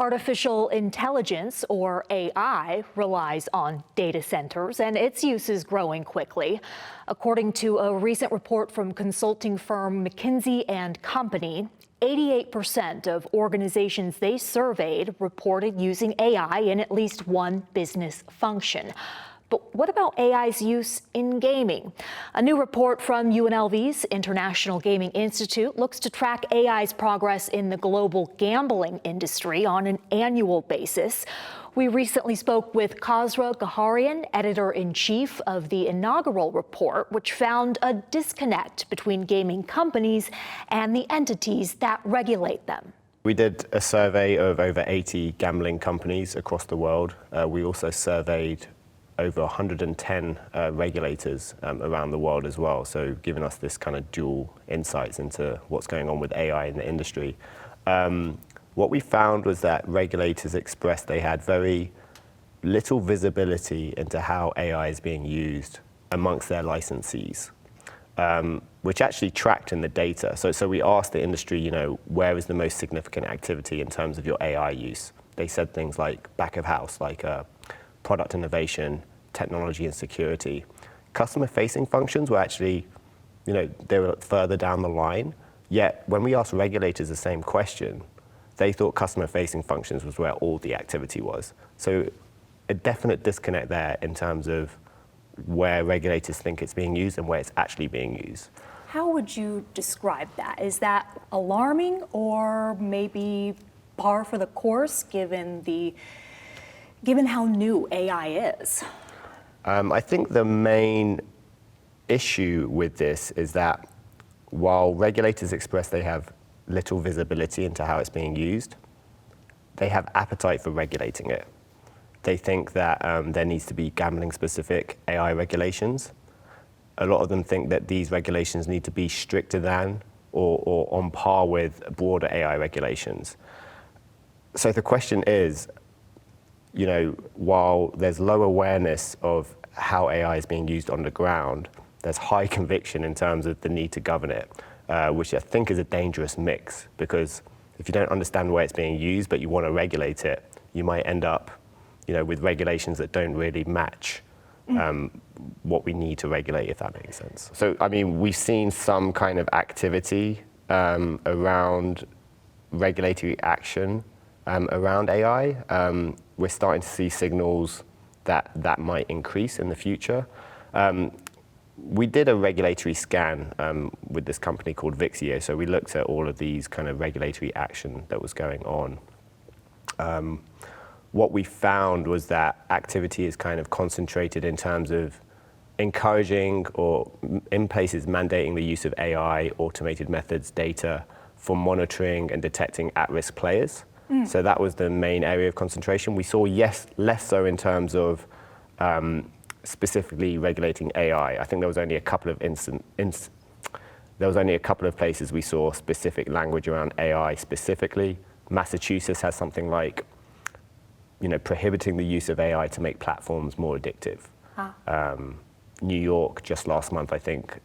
Artificial intelligence, or AI, relies on data centers, and its use is growing quickly. According to a recent report from consulting firm McKinsey & Company, 88% of organizations they surveyed reported using AI in at least one business function. But what about AI's use in gaming? A new report from UNLV's International Gaming Institute looks to track AI's progress in the global gambling industry on an annual basis. We recently spoke with Khosra Ghaharian, editor-in-chief of the inaugural report, which found a disconnect between gaming companies and the entities that regulate them. We did a survey of over 80 gambling companies across the world. We also surveyed over 110 regulators around the world as well, so giving us this kind of dual insights into what's going on with AI in the industry. What we found was that regulators expressed they had very little visibility into how AI is being used amongst their licensees, which actually tracked in the data. So we asked the industry, where is the most significant activity in terms of your AI use? They said things like back of house, like product innovation, technology and security. Customer-facing functions were actually, they were further down the line. Yet when we asked regulators the same question, they thought customer-facing functions was where all the activity was. So a definite disconnect there in terms of where regulators think it's being used and where it's actually being used. How would you describe that? Is that alarming or maybe par for the course given how new AI is? I think the main issue with this is that while regulators express they have little visibility into how it's being used, they have appetite for regulating it. They think that there needs to be gambling-specific AI regulations. A lot of them think that these regulations need to be stricter than or on par with broader AI regulations. So the question is, while there's low awareness of how AI is being used on the ground, there's high conviction in terms of the need to govern it, which I think is a dangerous mix, because if you don't understand where it's being used, but you want to regulate it, you might end up, with regulations that don't really match what we need to regulate, if that makes sense. So, we've seen some kind of activity around regulatory action around AI. We're starting to see signals that might increase in the future. We did a regulatory scan with this company called Vixio, so we looked at all of these kind of regulatory action that was going on. What we found was that activity is kind of concentrated in terms of encouraging or in places mandating the use of AI, automated methods, data for monitoring and detecting at-risk players. So that was the main area of concentration. We saw less so in terms of specifically regulating AI. I think there was only a couple of places we saw specific language around AI specifically. Massachusetts has something like, prohibiting the use of AI to make platforms more addictive. New York, just last month, I think,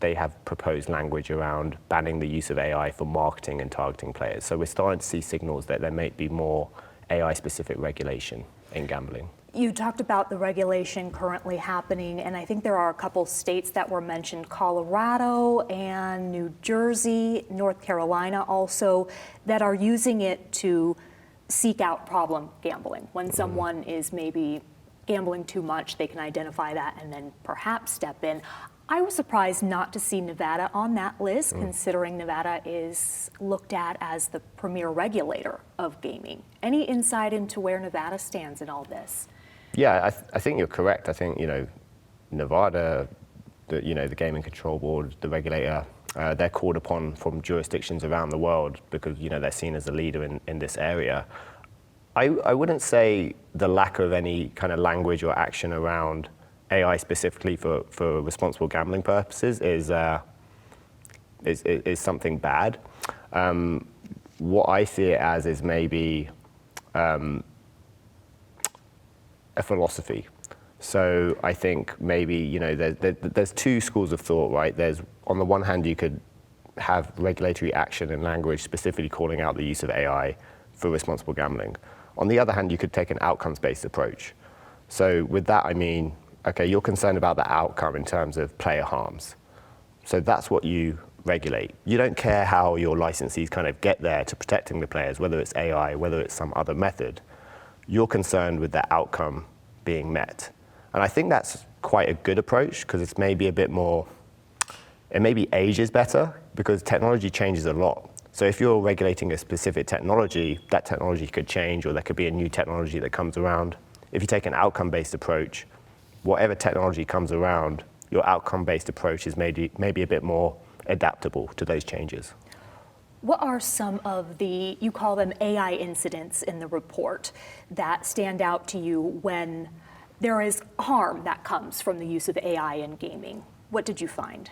they have proposed language around banning the use of AI for marketing and targeting players. So we're starting to see signals that there may be more AI-specific regulation in gambling. You talked about the regulation currently happening, and I think there are a couple states that were mentioned, Colorado and New Jersey, North Carolina also, that are using it to seek out problem gambling. When someone is maybe gambling too much, they can identify that and then perhaps step in. I was surprised not to see Nevada on that list, considering Nevada is looked at as the premier regulator of gaming. Any insight into where Nevada stands in all this? Yeah, I think you're correct. I think, Nevada, the Gaming Control Board, the regulator, they're called upon from jurisdictions around the world because, they're seen as a leader in this area. I wouldn't say the lack of any kind of language or action around AI specifically for responsible gambling purposes is something bad. What I see it as is maybe a philosophy. So I think maybe, there's two schools of thought, right? There's, on the one hand, you could have regulatory action and language specifically calling out the use of AI for responsible gambling. On the other hand, you could take an outcomes-based approach. So with that, I mean, okay, you're concerned about the outcome in terms of player harms. So that's what you regulate. You don't care how your licensees kind of get there to protecting the players, whether it's AI, whether it's some other method. You're concerned with the outcome being met. And I think that's quite a good approach because it's maybe a bit more, it maybe ages better because technology changes a lot. So if you're regulating a specific technology, that technology could change or there could be a new technology that comes around. If you take an outcome-based approach, whatever technology comes around, your outcome-based approach is maybe a bit more adaptable to those changes. What are some of the, you call them AI incidents in the report, that stand out to you when there is harm that comes from the use of AI in gaming? What did you find?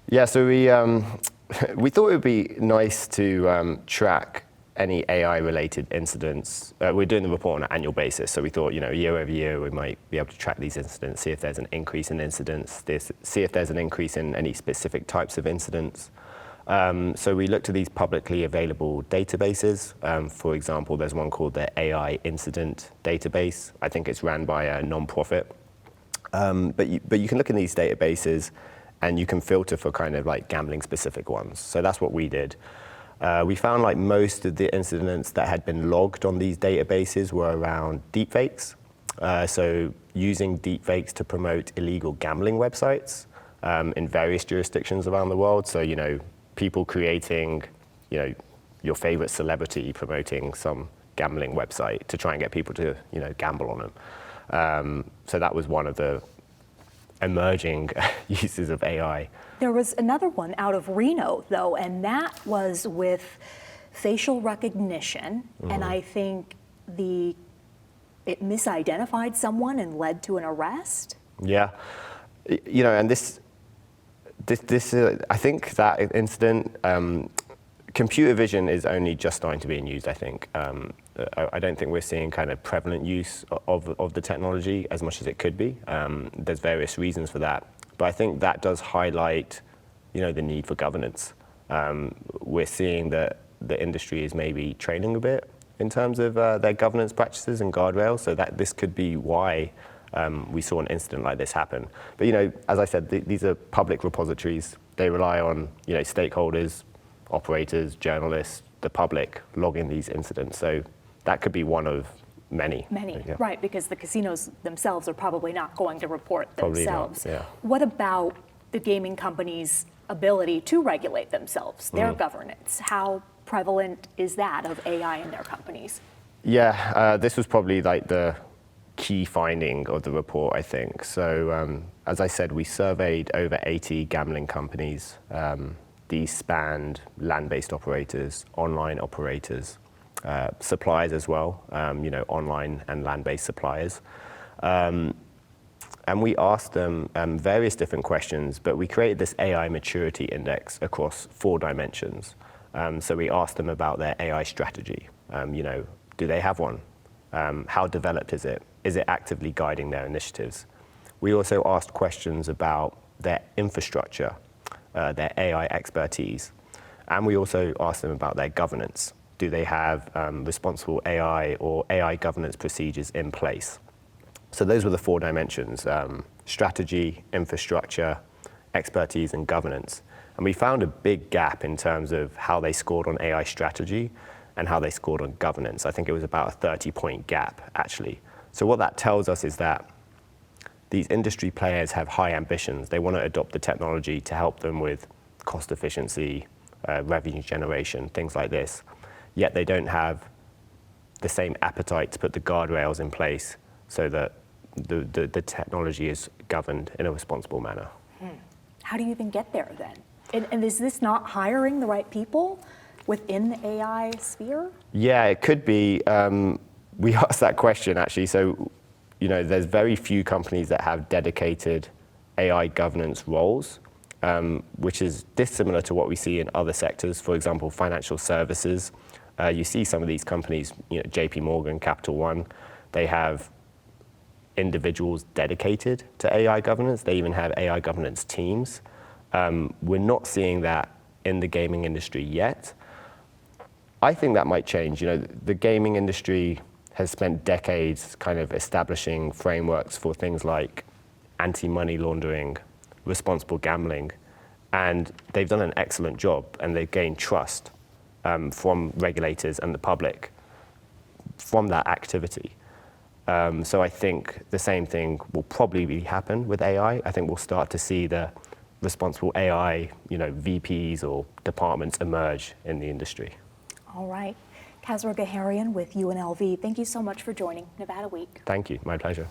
Yeah, so we thought it would be nice to track any AI-related incidents. We're doing the report on an annual basis, so we thought, year over year, we might be able to track these incidents, see if there's an increase in incidents, see if there's an increase in any specific types of incidents. So we looked at these publicly available databases. For example, there's one called the AI Incident Database. I think it's ran by a non-profit. But you can look in these databases and you can filter for kind of like gambling-specific ones. So that's what we did. We found like most of the incidents that had been logged on these databases were around deepfakes. So using deepfakes to promote illegal gambling websites in various jurisdictions around the world. So, people creating, your favorite celebrity promoting some gambling website to try and get people to, gamble on them. So that was one of the emerging uses of AI. There was another one out of Reno, though, and that was with facial recognition. Mm-hmm. And I think it misidentified someone and led to an arrest. Yeah, and this I think that incident, computer vision is only just starting to be used, I think. I don't think we're seeing kind of prevalent use of the technology as much as it could be. There's various reasons for that. But I think that does highlight, the need for governance. We're seeing that the industry is maybe training a bit in terms of their governance practices and guardrails, so that this could be why we saw an incident like this happen. But as I said, these are public repositories. They rely on stakeholders, operators, journalists, the public logging these incidents. So that could be one of many. Yeah. Right, because the casinos themselves are probably not going to report themselves. Probably not, yeah. What about the gaming companies' ability to regulate themselves, their governance? How prevalent is that of AI in their companies? Yeah, this was probably like the key finding of the report, I think. So as I said, we surveyed over 80 gambling companies. These spanned land-based operators, online operators, suppliers as well, online and land-based suppliers. And we asked them various different questions, but we created this AI maturity index across 4 dimensions. So we asked them about their AI strategy. Do they have one? How developed is it? Is it actively guiding their initiatives? We also asked questions about their infrastructure, their AI expertise. And we also asked them about their governance. Do they have responsible AI or AI governance procedures in place? So those were the 4 dimensions: strategy, infrastructure, expertise, and governance. And we found a big gap in terms of how they scored on AI strategy and how they scored on governance. I think it was about a 30-point gap, actually. So what that tells us is that these industry players have high ambitions. They want to adopt the technology to help them with cost efficiency, revenue generation, things like this. Yet they don't have the same appetite to put the guardrails in place so that the technology is governed in a responsible manner. How do you even get there then? And is this not hiring the right people within the AI sphere? Yeah, it could be. We asked that question actually. So, there's very few companies that have dedicated AI governance roles, which is dissimilar to what we see in other sectors. For example, financial services. You see some of these companies, JP Morgan, Capital One, they have individuals dedicated to AI governance. They even have AI governance teams. We're not seeing that in the gaming industry yet. I think that might change. The gaming industry has spent decades kind of establishing frameworks for things like anti-money laundering, responsible gambling, and they've done an excellent job, and they've gained trust from regulators and the public from that activity. So I think the same thing will probably happen with AI. I think we'll start to see the responsible AI, VPs or departments emerge in the industry. All right. Kazra Gaharian with UNLV, thank you so much for joining Nevada Week. Thank you. My pleasure.